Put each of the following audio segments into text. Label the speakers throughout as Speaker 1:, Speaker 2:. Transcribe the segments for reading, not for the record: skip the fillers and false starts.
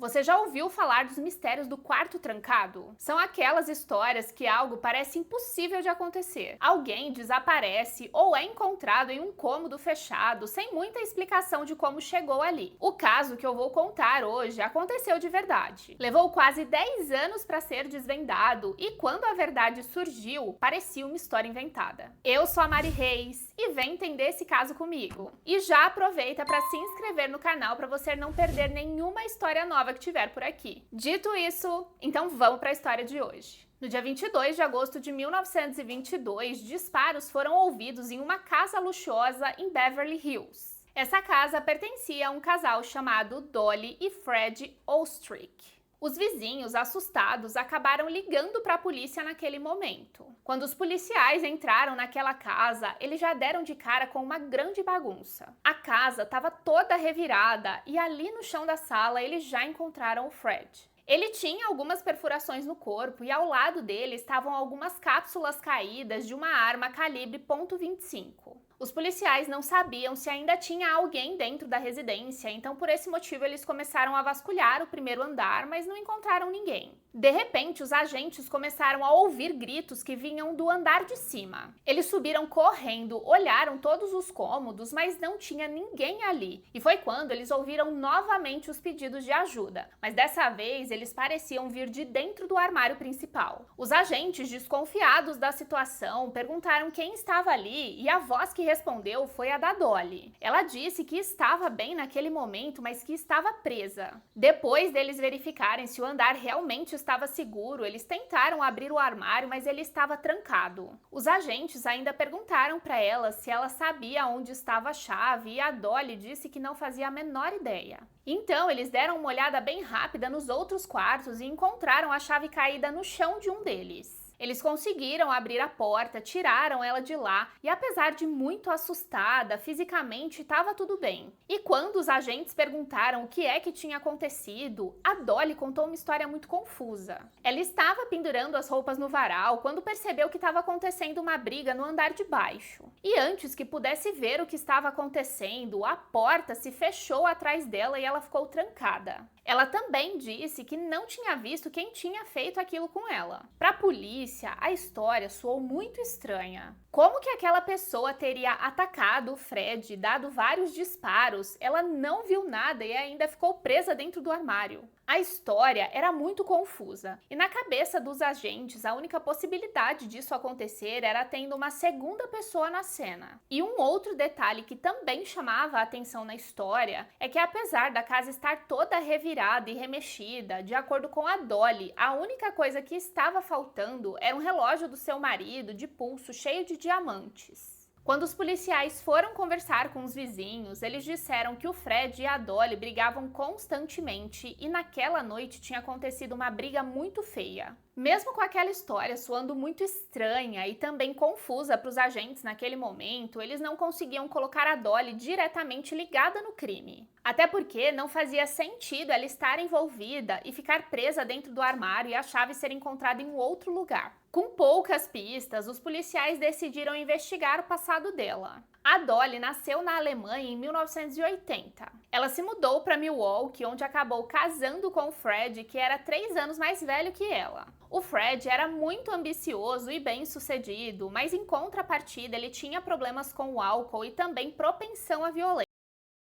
Speaker 1: Você já ouviu falar dos mistérios do quarto trancado? São aquelas histórias que algo parece impossível de acontecer. Alguém desaparece ou é encontrado em um cômodo fechado sem muita explicação de como chegou ali. O caso que eu vou contar hoje aconteceu de verdade. Levou quase 10 anos para ser desvendado e quando a verdade surgiu, parecia uma história inventada. Eu sou a Mari Reis e vem entender esse caso comigo. E já aproveita para se inscrever no canal para você não perder nenhuma história nova que tiver por aqui. Dito isso, então vamos para a história de hoje. No dia 22 de agosto de 1922, disparos foram ouvidos em uma casa luxuosa em Beverly Hills. Essa casa pertencia a um casal chamado Dolly e Fred Ostrick. Os vizinhos, assustados, acabaram ligando para a polícia naquele momento. Quando os policiais entraram naquela casa, eles já deram de cara com uma grande bagunça. A casa estava toda revirada e ali no chão da sala eles já encontraram o Fred. Ele tinha algumas perfurações no corpo e ao lado dele estavam algumas cápsulas caídas de uma arma calibre .25. Os policiais não sabiam se ainda tinha alguém dentro da residência, então por esse motivo eles começaram a vasculhar o primeiro andar, mas não encontraram ninguém. De repente, os agentes começaram a ouvir gritos que vinham do andar de cima. Eles subiram correndo, olharam todos os cômodos, mas não tinha ninguém ali. E foi quando eles ouviram novamente os pedidos de ajuda, mas dessa vez eles pareciam vir de dentro do armário principal. Os agentes, desconfiados da situação, perguntaram quem estava ali e a voz que respondeu foi a da Dolly. Ela disse que estava bem naquele momento, mas que estava presa. Depois deles verificarem se o andar realmente estava seguro, eles tentaram abrir o armário, mas ele estava trancado. Os agentes ainda perguntaram para ela se ela sabia onde estava a chave e a Dolly disse que não fazia a menor ideia. Então, eles deram uma olhada bem rápida nos outros quartos e encontraram a chave caída no chão de um deles. Eles conseguiram abrir a porta, tiraram ela de lá e apesar de muito assustada, fisicamente estava tudo bem. E quando os agentes perguntaram o que é que tinha acontecido, a Dolly contou uma história muito confusa. Ela estava pendurando as roupas no varal quando percebeu que estava acontecendo uma briga no andar de baixo. E antes que pudesse ver o que estava acontecendo, a porta se fechou atrás dela e ela ficou trancada. Ela também disse que não tinha visto quem tinha feito aquilo com ela. Para a polícia, a história soou muito estranha. Como que aquela pessoa teria atacado o Fred, dado vários disparos, ela não viu nada e ainda ficou presa dentro do armário? A história era muito confusa, e na cabeça dos agentes, a única possibilidade disso acontecer era tendo uma segunda pessoa na cena. E um outro detalhe que também chamava a atenção na história é que apesar da casa estar toda revirada e remexida, de acordo com a Dolly, a única coisa que estava faltando era um relógio do seu marido de pulso cheio de diamantes. Quando os policiais foram conversar com os vizinhos, eles disseram que o Fred e a Dolly brigavam constantemente e naquela noite tinha acontecido uma briga muito feia. Mesmo com aquela história soando muito estranha e também confusa para os agentes naquele momento, eles não conseguiam colocar a Dolly diretamente ligada no crime. Até porque não fazia sentido ela estar envolvida e ficar presa dentro do armário e a chave ser encontrada em um outro lugar. Com poucas pistas, os policiais decidiram investigar o passado dela. A Dolly nasceu na Alemanha em 1980. Ela se mudou para Milwaukee, onde acabou casando com o Fred, que era 3 anos mais velho que ela. O Fred era muito ambicioso e bem-sucedido, mas em contrapartida ele tinha problemas com o álcool e também propensão à violência.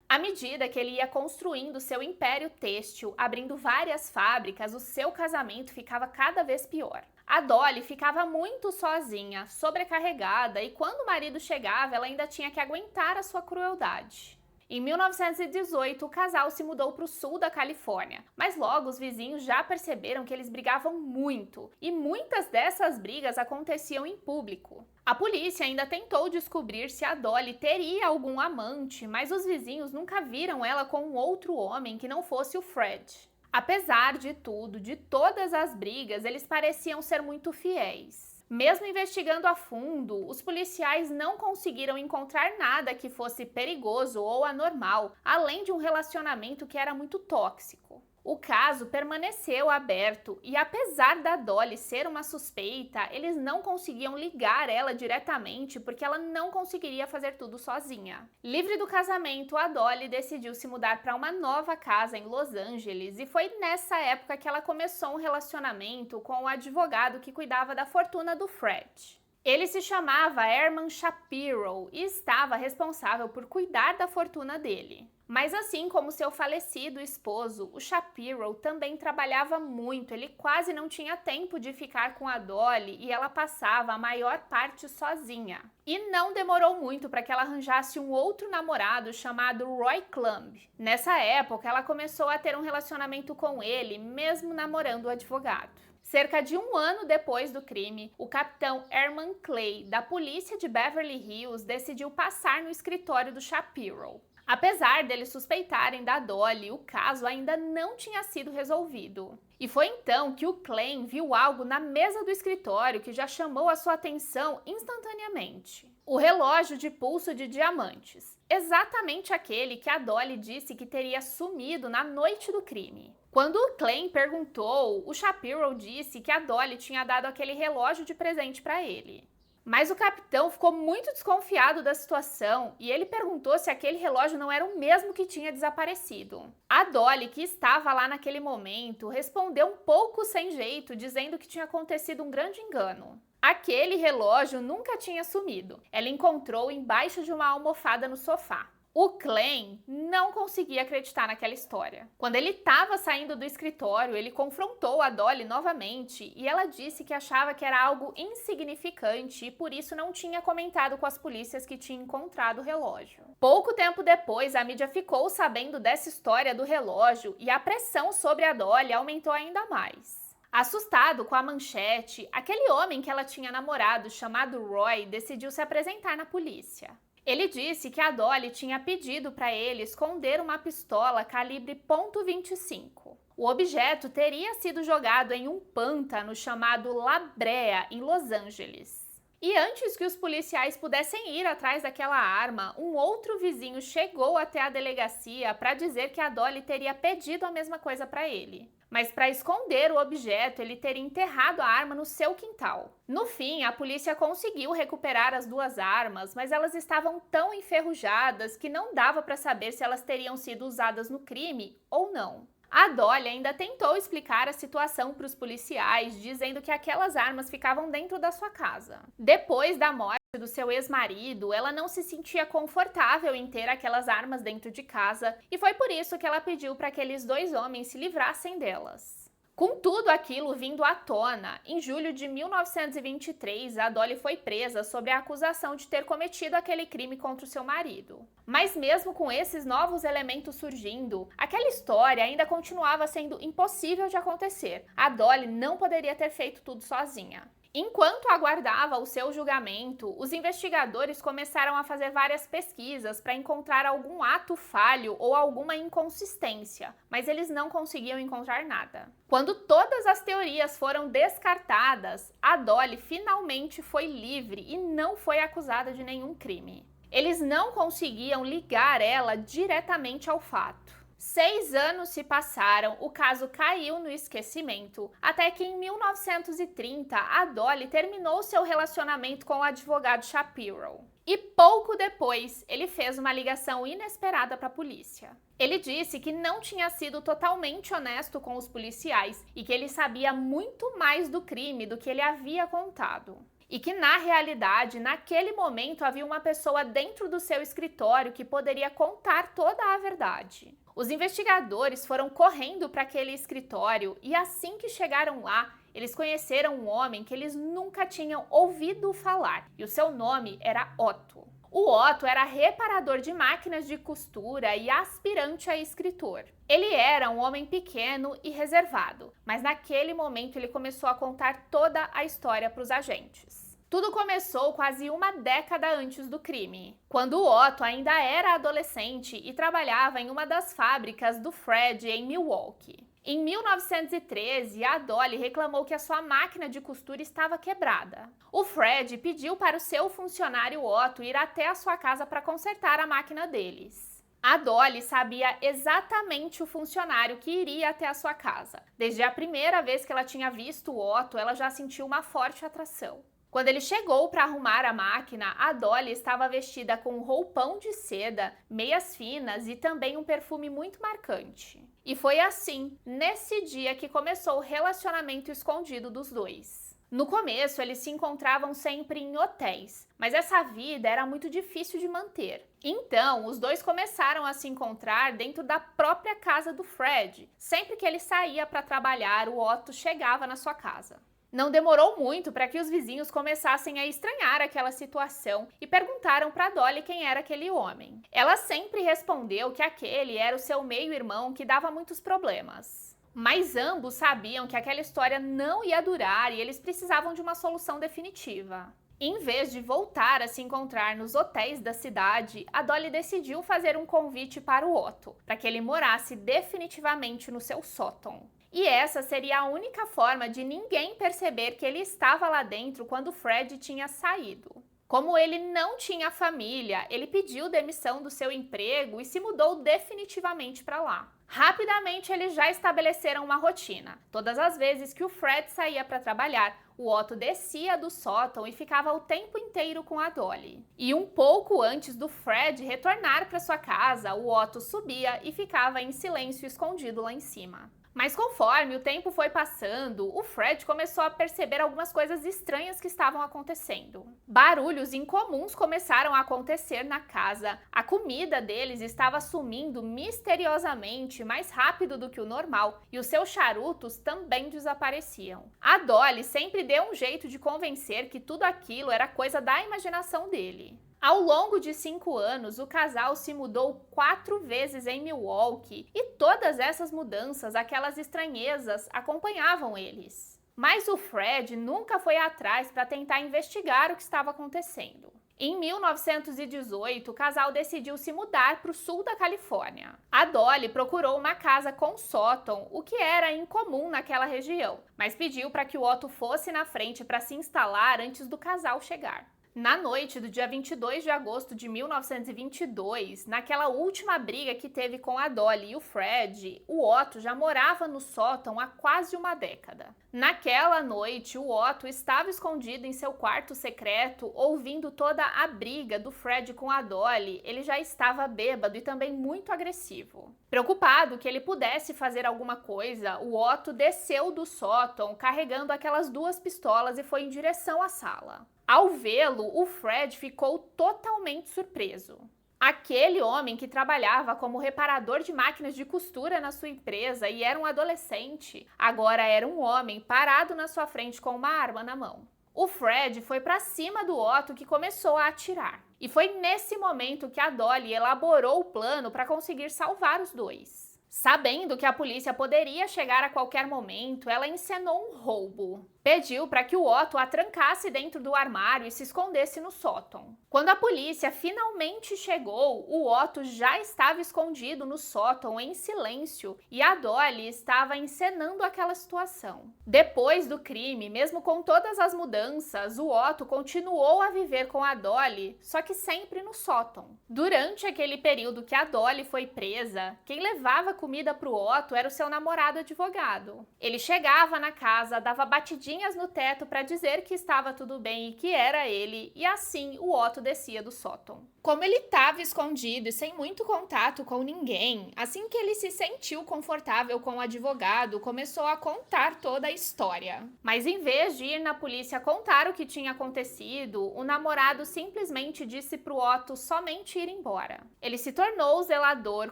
Speaker 1: À medida que ele ia construindo seu império têxtil, abrindo várias fábricas, o seu casamento ficava cada vez pior. A Dolly ficava muito sozinha, sobrecarregada, e quando o marido chegava, ela ainda tinha que aguentar a sua crueldade. Em 1918, o casal se mudou para o sul da Califórnia, mas logo os vizinhos já perceberam que eles brigavam muito, e muitas dessas brigas aconteciam em público. A polícia ainda tentou descobrir se a Dolly teria algum amante, mas os vizinhos nunca viram ela com um outro homem que não fosse o Fred. Apesar de tudo, de todas as brigas, eles pareciam ser muito fiéis. Mesmo investigando a fundo, os policiais não conseguiram encontrar nada que fosse perigoso ou anormal, além de um relacionamento que era muito tóxico. O caso permaneceu aberto e, apesar da Dolly ser uma suspeita, eles não conseguiam ligar ela diretamente porque ela não conseguiria fazer tudo sozinha. Livre do casamento, a Dolly decidiu se mudar para uma nova casa em Los Angeles e foi nessa época que ela começou um relacionamento com o advogado que cuidava da fortuna do Fred. Ele se chamava Herman Shapiro e estava responsável por cuidar da fortuna dele. Mas assim como seu falecido esposo, o Shapiro também trabalhava muito, ele quase não tinha tempo de ficar com a Dolly e ela passava a maior parte sozinha. E não demorou muito para que ela arranjasse um outro namorado chamado Roy Clumb. Nessa época, ela começou a ter um relacionamento com ele, mesmo namorando o advogado. Cerca de um ano depois do crime, o capitão Herman Clay, da polícia de Beverly Hills, decidiu passar no escritório do Shapiro. Apesar deles suspeitarem da Dolly, o caso ainda não tinha sido resolvido. E foi então que o Clay viu algo na mesa do escritório que já chamou a sua atenção instantaneamente. O relógio de pulso de diamantes, exatamente aquele que a Dolly disse que teria sumido na noite do crime. Quando o Clay perguntou, o Shapiro disse que a Dolly tinha dado aquele relógio de presente para ele. Mas o capitão ficou muito desconfiado da situação e ele perguntou se aquele relógio não era o mesmo que tinha desaparecido. A Dolly, que estava lá naquele momento, respondeu um pouco sem jeito, dizendo que tinha acontecido um grande engano. Aquele relógio nunca tinha sumido. Ela encontrou embaixo de uma almofada no sofá. O Clay não conseguia acreditar naquela história. Quando ele estava saindo do escritório, ele confrontou a Dolly novamente e ela disse que achava que era algo insignificante e por isso não tinha comentado com as polícias que tinha encontrado o relógio. Pouco tempo depois, a mídia ficou sabendo dessa história do relógio e a pressão sobre a Dolly aumentou ainda mais. Assustado com a manchete, aquele homem que ela tinha namorado, chamado Roy, decidiu se apresentar na polícia. Ele disse que a Dolly tinha pedido para ele esconder uma pistola calibre .25. O objeto teria sido jogado em um pântano chamado La Brea, em Los Angeles. E antes que os policiais pudessem ir atrás daquela arma, um outro vizinho chegou até a delegacia para dizer que a Dolly teria pedido a mesma coisa para ele. Mas para esconder o objeto, ele teria enterrado a arma no seu quintal. No fim, a polícia conseguiu recuperar as duas armas, mas elas estavam tão enferrujadas que não dava para saber se elas teriam sido usadas no crime ou não. A Dolly ainda tentou explicar a situação para os policiais, dizendo que aquelas armas ficavam dentro da sua casa. Depois da morte do seu ex-marido, ela não se sentia confortável em ter aquelas armas dentro de casa e foi por isso que ela pediu para que aqueles dois homens se livrassem delas. Com tudo aquilo vindo à tona, em julho de 1923, a Dolly foi presa sob a acusação de ter cometido aquele crime contra o seu marido. Mas mesmo com esses novos elementos surgindo, aquela história ainda continuava sendo impossível de acontecer. A Dolly não poderia ter feito tudo sozinha. Enquanto aguardava o seu julgamento, os investigadores começaram a fazer várias pesquisas para encontrar algum ato falho ou alguma inconsistência, mas eles não conseguiam encontrar nada. Quando todas as teorias foram descartadas, a Dolly finalmente foi livre e não foi acusada de nenhum crime. Eles não conseguiam ligar ela diretamente ao fato. 6 anos se passaram, o caso caiu no esquecimento, até que em 1930 a Dolly terminou seu relacionamento com o advogado Shapiro. E pouco depois, ele fez uma ligação inesperada para a polícia. Ele disse que não tinha sido totalmente honesto com os policiais e que ele sabia muito mais do crime do que ele havia contado. E que, na realidade, naquele momento havia uma pessoa dentro do seu escritório que poderia contar toda a verdade. Os investigadores foram correndo para aquele escritório e assim que chegaram lá, eles conheceram um homem que eles nunca tinham ouvido falar, e o seu nome era Otto. O Otto era reparador de máquinas de costura e aspirante a escritor. Ele era um homem pequeno e reservado, mas naquele momento ele começou a contar toda a história para os agentes. Tudo começou quase uma década antes do crime, quando o Otto ainda era adolescente e trabalhava em uma das fábricas do Fred em Milwaukee. Em 1913, a Dolly reclamou que a sua máquina de costura estava quebrada. O Fred pediu para o seu funcionário Otto ir até a sua casa para consertar a máquina deles. A Dolly sabia exatamente o funcionário que iria até a sua casa. Desde a primeira vez que ela tinha visto o Otto, ela já sentiu uma forte atração. Quando ele chegou para arrumar a máquina, a Dolly estava vestida com um roupão de seda, meias finas e também um perfume muito marcante. E foi assim, nesse dia, que começou o relacionamento escondido dos dois. No começo, eles se encontravam sempre em hotéis, mas essa vida era muito difícil de manter. Então, os dois começaram a se encontrar dentro da própria casa do Fred. Sempre que ele saía para trabalhar, o Otto chegava na sua casa. Não demorou muito para que os vizinhos começassem a estranhar aquela situação e perguntaram para Dolly quem era aquele homem. Ela sempre respondeu que aquele era o seu meio-irmão que dava muitos problemas. Mas ambos sabiam que aquela história não ia durar e eles precisavam de uma solução definitiva. Em vez de voltar a se encontrar nos hotéis da cidade, a Dolly decidiu fazer um convite para o Otto, para que ele morasse definitivamente no seu sótão. E essa seria a única forma de ninguém perceber que ele estava lá dentro quando Fred tinha saído. Como ele não tinha família, ele pediu demissão do seu emprego e se mudou definitivamente para lá. Rapidamente, eles já estabeleceram uma rotina. Todas as vezes que o Fred saía para trabalhar, o Otto descia do sótão e ficava o tempo inteiro com a Dolly. E um pouco antes do Fred retornar para sua casa, o Otto subia e ficava em silêncio escondido lá em cima. Mas conforme o tempo foi passando, o Fred começou a perceber algumas coisas estranhas que estavam acontecendo. Barulhos incomuns começaram a acontecer na casa, a comida deles estava sumindo misteriosamente mais rápido do que o normal e os seus charutos também desapareciam. A Dolly sempre deu um jeito de convencer que tudo aquilo era coisa da imaginação dele. Ao longo de 5 anos, o casal se mudou 4 vezes em Milwaukee e todas essas mudanças, aquelas estranhezas, acompanhavam eles. Mas o Fred nunca foi atrás para tentar investigar o que estava acontecendo. Em 1918, o casal decidiu se mudar para o sul da Califórnia. A Dolly procurou uma casa com sótão, o que era incomum naquela região, mas pediu para que o Otto fosse na frente para se instalar antes do casal chegar. Na noite do dia 22 de agosto de 1922, naquela última briga que teve com a Dolly e o Fred, o Otto já morava no sótão há quase uma década. Naquela noite, o Otto estava escondido em seu quarto secreto, ouvindo toda a briga do Fred com a Dolly. Ele já estava bêbado e também muito agressivo. Preocupado que ele pudesse fazer alguma coisa, o Otto desceu do sótão carregando aquelas 2 pistolas e foi em direção à sala. Ao vê-lo, o Fred ficou totalmente surpreso. Aquele homem que trabalhava como reparador de máquinas de costura na sua empresa e era um adolescente, agora era um homem parado na sua frente com uma arma na mão. O Fred foi para cima do Otto, que começou a atirar. E foi nesse momento que a Dolly elaborou o plano para conseguir salvar os dois. Sabendo que a polícia poderia chegar a qualquer momento, ela encenou um roubo. Pediu para que o Otto a trancasse dentro do armário e se escondesse no sótão. Quando a polícia finalmente chegou, o Otto já estava escondido no sótão em silêncio e a Dolly estava encenando aquela situação. Depois do crime, mesmo com todas as mudanças, o Otto continuou a viver com a Dolly, só que sempre no sótão. Durante aquele período que a Dolly foi presa, quem levava comida para o Otto era o seu namorado advogado. Ele chegava na casa, dava batidinhas no teto para dizer que estava tudo bem e que era ele, e assim o Otto descia do sótão. Como ele estava escondido e sem muito contato com ninguém, assim que ele se sentiu confortável com o advogado, começou a contar toda a história. Mas em vez de ir na polícia contar o que tinha acontecido, o namorado simplesmente disse para o Otto somente ir embora. Ele se tornou zelador,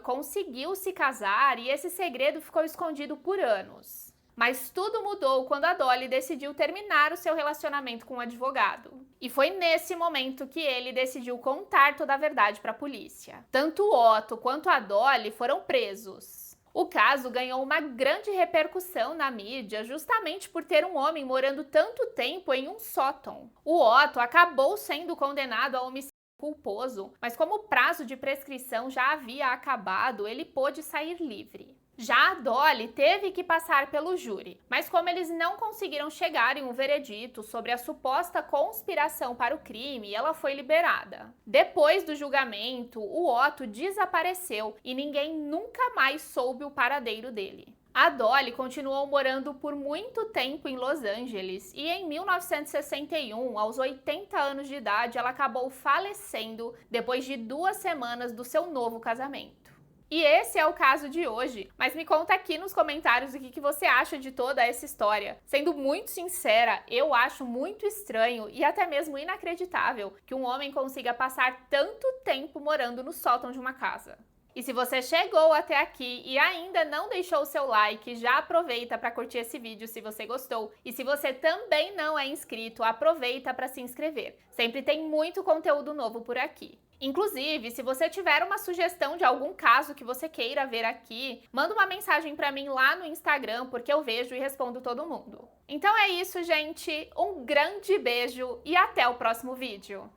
Speaker 1: conseguiu se casar e esse segredo ficou escondido por anos. Mas tudo mudou quando a Dolly decidiu terminar o seu relacionamento com o advogado. E foi nesse momento que ele decidiu contar toda a verdade para a polícia. Tanto o Otto quanto a Dolly foram presos. O caso ganhou uma grande repercussão na mídia justamente por ter um homem morando tanto tempo em um sótão. O Otto acabou sendo condenado a homicídio culposo, mas como o prazo de prescrição já havia acabado, ele pôde sair livre. Já a Dolly teve que passar pelo júri, mas como eles não conseguiram chegar em um veredito sobre a suposta conspiração para o crime, ela foi liberada. Depois do julgamento, o Otto desapareceu e ninguém nunca mais soube o paradeiro dele. A Dolly continuou morando por muito tempo em Los Angeles e em 1961, aos 80 anos de idade, ela acabou falecendo depois de 2 semanas do seu novo casamento. E esse é o caso de hoje, mas me conta aqui nos comentários o que você acha de toda essa história. Sendo muito sincera, eu acho muito estranho e até mesmo inacreditável que um homem consiga passar tanto tempo morando no sótão de uma casa. E se você chegou até aqui e ainda não deixou o seu like, já aproveita para curtir esse vídeo se você gostou. E se você também não é inscrito, aproveita para se inscrever. Sempre tem muito conteúdo novo por aqui. Inclusive, se você tiver uma sugestão de algum caso que você queira ver aqui, manda uma mensagem para mim lá no Instagram, porque eu vejo e respondo todo mundo. Então é isso, gente. Um grande beijo e até o próximo vídeo.